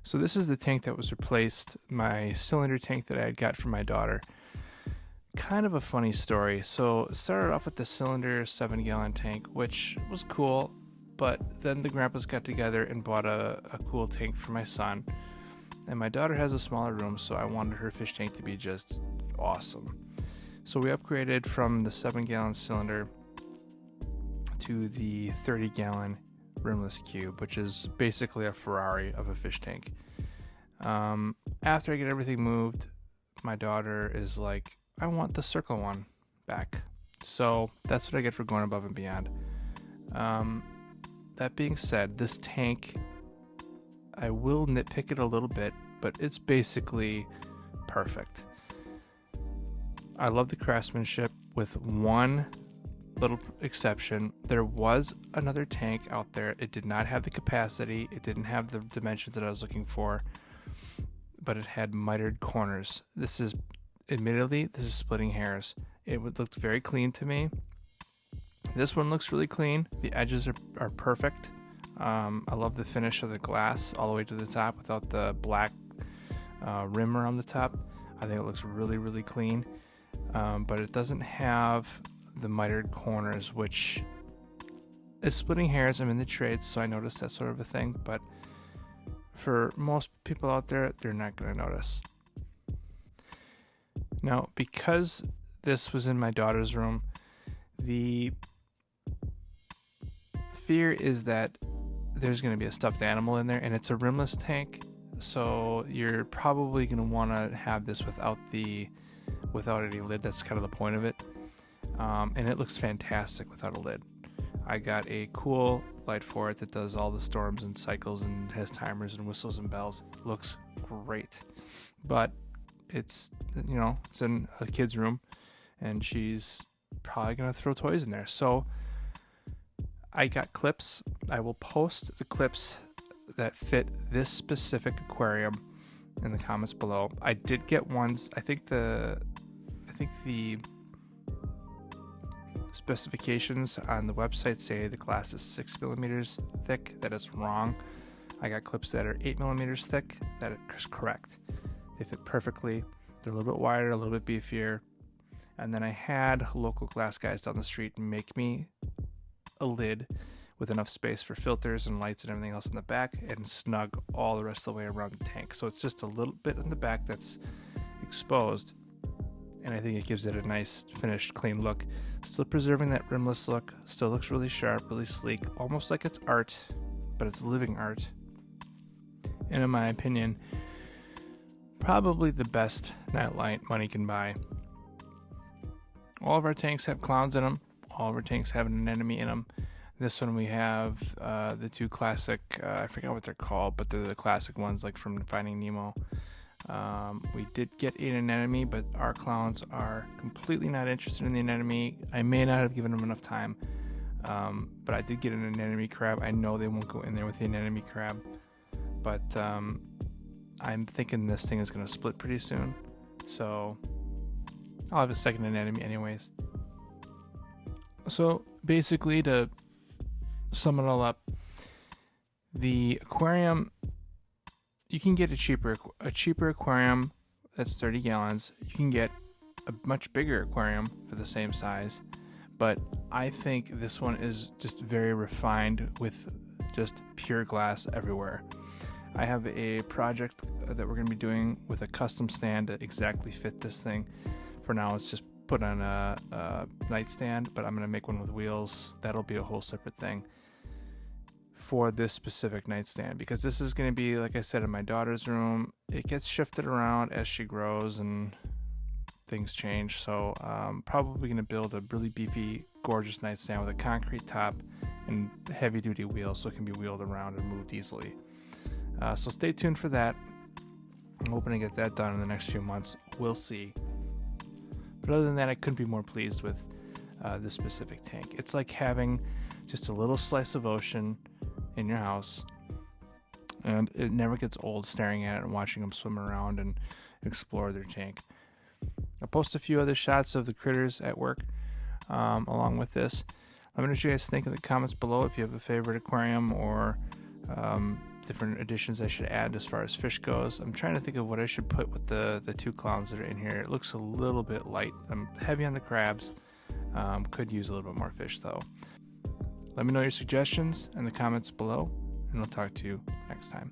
So this is the tank that was replaced, my cylinder tank that I had got from my daughter. Kind of a funny story. So it started off with the cylinder 7-gallon tank, which was cool, but then the grandpas got together and bought a cool tank for my son. And my daughter has a smaller room, so I wanted her fish tank to be just awesome. So we upgraded from the 7-gallon cylinder to the 30-gallon Rimless cube, which is basically a Ferrari of a fish tank. After I get everything moved, my daughter is like, I want the circle one back. So that's what I get for going above and beyond. That being said, this tank, I will nitpick it a little bit, but it's basically perfect. I love the craftsmanship, with one little exception. There was another tank out there. It did not have the capacity. It didn't have the dimensions that I was looking for, but it had mitered corners. This is splitting hairs. It looked very clean to me. This one looks really clean. The edges are perfect. I love the finish of the glass all the way to the top without the black rim around the top. I think it looks really, really clean. But it doesn't have the mitered corners, which is splitting hairs. I'm in the trades, so I noticed that sort of a thing. But for most people out there, they're not going to notice. Now, because this was in my daughter's room, the fear is that there's going to be a stuffed animal in there, and it's a rimless tank, so you're probably going to want to have this without any lid. That's kind of the point of it. And it looks fantastic without a lid. I got a cool light for it that does all the storms and cycles and has timers and whistles and bells. Looks great. But it's in a kid's room, and she's probably going to throw toys in there. So I got clips. I will post the clips that fit this specific aquarium in the comments below. I did get ones. I think the specifications on the website say the glass is 6 millimeters thick. That is wrong. I got clips that are 8 millimeters thick. That is correct. They fit perfectly. They're a little bit wider, a little bit beefier. And then I had local glass guys down the street make me a lid with enough space for filters and lights and everything else in the back, and snug all the rest of the way around the tank. So it's just a little bit in the back that's exposed, and I think it gives it a nice finished clean look, still preserving that rimless look. Still looks really sharp, really sleek, almost like it's art, but it's living art. And in my opinion, probably the best nightlight money can buy. All of our tanks have clowns in them. All of our tanks have an anemone in them. This one we have the two classic, I forget what they're called, but they're the classic ones like from Finding Nemo. We did get an anemone, but our clowns are completely not interested in the anemone. I may not have given them enough time, but I did get an anemone crab. I know they won't go in there with the anemone crab, but I'm thinking this thing is going to split pretty soon, so I'll have a second anemone anyways. So basically, to sum it all up, the aquarium, you can get a cheaper aquarium that's 30 gallons. You can get a much bigger aquarium for the same size, but I think this one is just very refined with just pure glass everywhere. I have a project that we're going to be doing with a custom stand to exactly fit this thing. For now, it's just put on a nightstand, but I'm going to make one with wheels. That'll be a whole separate thing for this specific nightstand, because this is going to be, like I said, in my daughter's room. It gets shifted around as she grows and things change, so probably going to build a really beefy, gorgeous nightstand with a concrete top and heavy duty wheels so it can be wheeled around and moved easily. So stay tuned for that. I'm hoping to get that done in the next few months. We'll see. But other than that, I couldn't be more pleased with this specific tank. It's like having just a little slice of ocean in your house, and it never gets old staring at it and watching them swim around and explore their tank. I'll post a few other shots of the critters at work along with this. Let me know what you guys think in the comments below if you have a favorite aquarium or different additions I should add as far as fish goes. I'm trying to think of what I should put with the two clowns that are in here. It looks a little bit light. I'm heavy on the crabs. Could use a little bit more fish though. Let me know your suggestions in the comments below, and I'll talk to you next time.